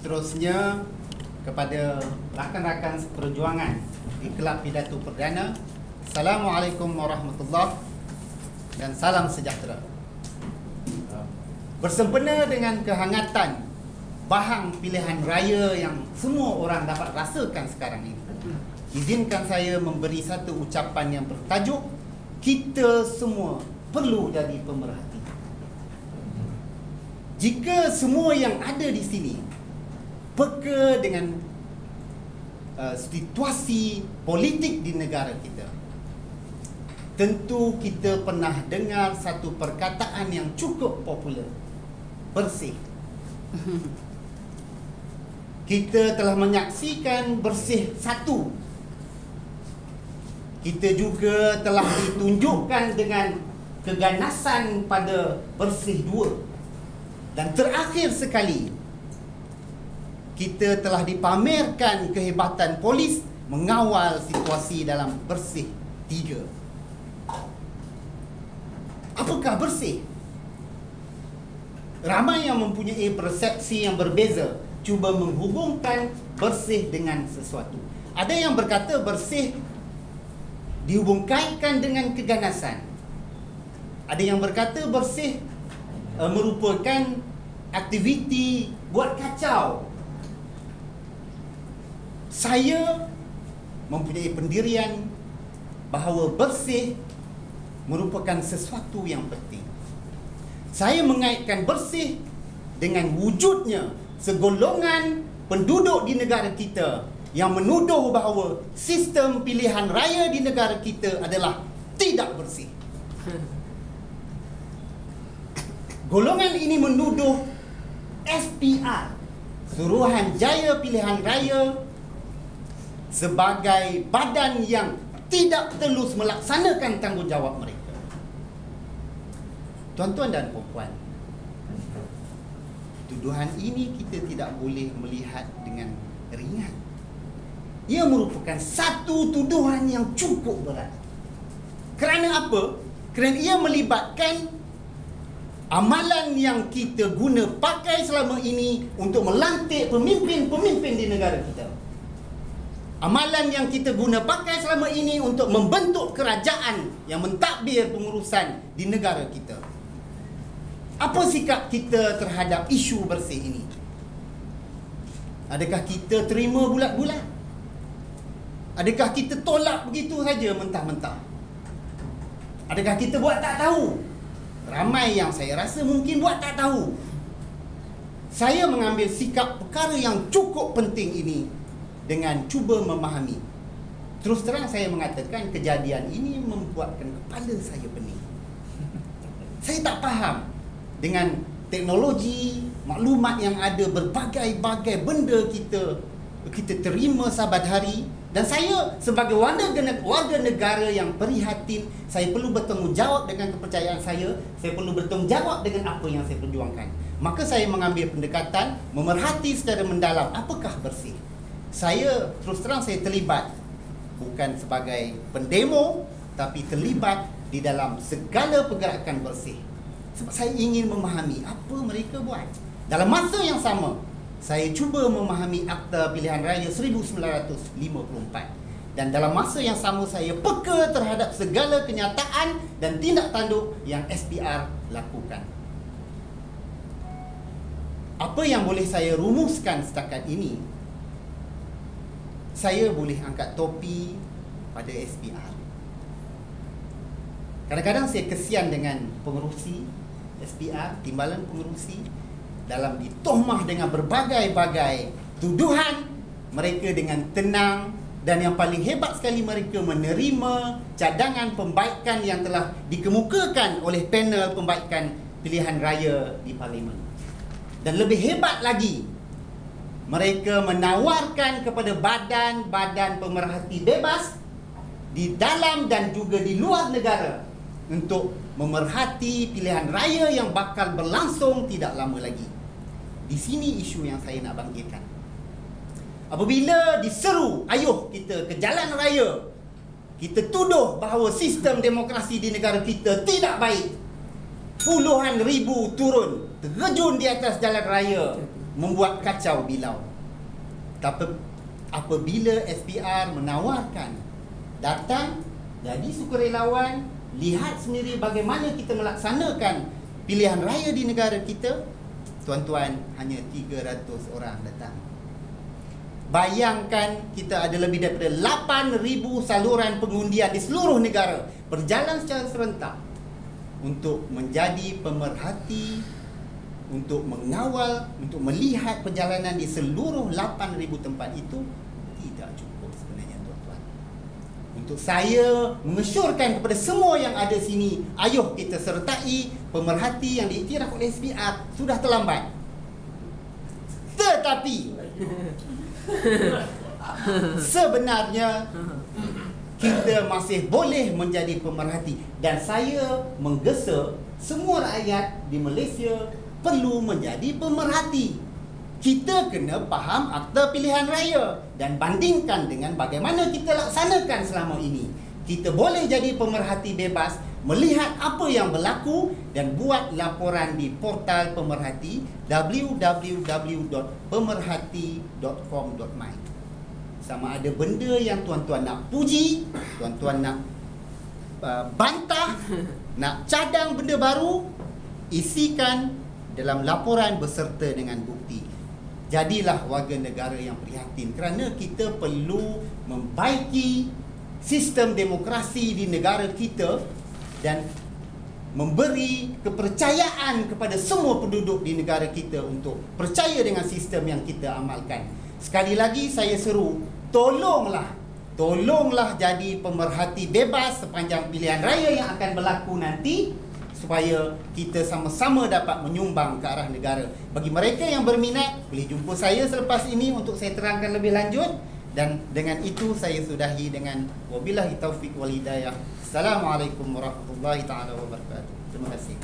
seterusnya kepada rakan-rakan seperjuangan di Kelab Pidato Perdana. Assalamualaikum warahmatullahi dan salam sejahtera. Bersempena dengan kehangatan bahang pilihan raya yang semua orang dapat rasakan sekarang ini, izinkan saya memberi satu ucapan yang bertajuk kita semua perlu jadi pemerhati. Jika semua yang ada di sini peka dengan situasi politik di negara kita, tentu kita pernah dengar satu perkataan yang cukup popular, bersih. Kita telah menyaksikan bersih 1. Kita juga telah ditunjukkan dengan keganasan pada bersih 2. Dan terakhir sekali, kita telah dipamerkan kehebatan polis mengawal situasi dalam bersih 3. Apakah bersih? Ramai yang mempunyai persepsi yang berbeza, cuba menghubungkan bersih dengan sesuatu. Ada yang berkata bersih dihubungkaitkan dengan keganasan. Ada yang berkata bersih merupakan aktiviti buat kacau. Saya mempunyai pendirian bahawa bersih merupakan sesuatu yang penting. Saya mengaitkan bersih dengan wujudnya segolongan penduduk di negara kita yang menuduh bahawa sistem pilihan raya di negara kita adalah tidak bersih. Golongan ini menuduh SPR, Suruhanjaya Pilihan Raya, sebagai badan yang tidak telus melaksanakan tanggungjawab mereka. Tuan-tuan dan puan-puan, tuduhan ini kita tidak boleh melihat dengan ringan. Ia merupakan satu tuduhan yang cukup berat. Kerana apa? Kerana ia melibatkan amalan yang kita guna pakai selama ini untuk melantik pemimpin-pemimpin di negara kita. Amalan yang kita guna pakai selama ini untuk membentuk kerajaan yang mentadbir pengurusan di negara kita. Apa sikap kita terhadap isu bersih ini? Adakah kita terima bulat-bulat? Adakah kita tolak begitu saja mentah-mentah? Adakah kita buat tak tahu? Ramai yang saya rasa mungkin buat tak tahu. Saya mengambil sikap perkara yang cukup penting ini dengan cuba memahami. Terus terang saya mengatakan kejadian ini membuatkan kepala saya pening. Saya tak faham dengan teknologi, maklumat yang ada, berbagai-bagai benda kita terima sabat hari. Dan saya sebagai warga negara yang prihatin, saya perlu bertanggungjawab dengan kepercayaan saya perlu bertanggungjawab dengan apa yang saya perjuangkan. Maka saya mengambil pendekatan memerhati secara mendalam apakah bersih. Saya terus terang saya terlibat bukan sebagai pendemo, tapi terlibat di dalam segala pergerakan bersih. Sebab saya ingin memahami apa mereka buat. Dalam masa yang sama, saya cuba memahami Akta Pilihan Raya 1954. Dan dalam masa yang sama saya peka terhadap segala kenyataan dan tindak tanduk yang SPR lakukan. Apa yang boleh saya rumuskan setakat ini? Saya boleh angkat topi pada SPR. Kadang-kadang saya kesian dengan pengerusi SPR, timbalan pengerusi, dalam ditohmah dengan berbagai-bagai tuduhan. Mereka dengan tenang, dan yang paling hebat sekali, mereka menerima cadangan pembaikan yang telah dikemukakan oleh panel pembaikan pilihan raya di Parlimen. Dan lebih hebat lagi, mereka menawarkan kepada badan-badan pemerhati bebas di dalam dan juga di luar negara untuk memerhati pilihan raya yang bakal berlangsung tidak lama lagi. Di sini isu yang saya nak bangkitkan. Apabila diseru ayuh kita ke jalan raya, kita tuduh bahawa sistem demokrasi di negara kita tidak baik. Puluhan ribu turun, terjun di atas jalan raya membuat kacau bilau. Tapi apabila SPR menawarkan datang jadi sukarelawan, lihat sendiri bagaimana kita melaksanakan pilihan raya di negara kita, tuan-tuan, hanya 300 orang datang. Bayangkan kita ada lebih daripada 8,000 saluran pengundian di seluruh negara berjalan secara serentak untuk menjadi pemerhati, untuk mengawal, untuk melihat perjalanan di seluruh 8,000 tempat itu. Tidak cukup sebenarnya, tuan-tuan. Untuk saya mengesyorkan kepada semua yang ada sini, ayuh kita sertai pemerhati yang diiktiraf oleh SPR. Sudah terlambat. Tetapi sebenarnya kita masih boleh menjadi pemerhati. Dan saya menggesa semua rakyat di Malaysia perlu menjadi pemerhati. Kita kena faham Akta Pilihan Raya dan bandingkan dengan bagaimana kita laksanakan selama ini. Kita boleh jadi pemerhati bebas, melihat apa yang berlaku dan buat laporan di portal pemerhati www.pemerhati.com.my. Sama ada benda yang tuan-tuan nak puji, tuan-tuan nak bantah, nak cadang benda baru, isikan dalam laporan beserta dengan bukti. Jadilah warga negara yang prihatin, kerana kita perlu membaiki sistem demokrasi di negara kita dan memberi kepercayaan kepada semua penduduk di negara kita untuk percaya dengan sistem yang kita amalkan. Sekali lagi saya seru, tolonglah jadi pemerhati bebas sepanjang pilihan raya yang akan berlaku nanti, supaya kita sama-sama dapat menyumbang ke arah negara. Bagi mereka yang berminat, boleh jumpa saya selepas ini untuk saya terangkan lebih lanjut. Dan dengan itu saya sudahi dengan wabillahi taufiq wal hidayah. Assalamualaikum warahmatullahi taala wabarakatuh. Terima kasih.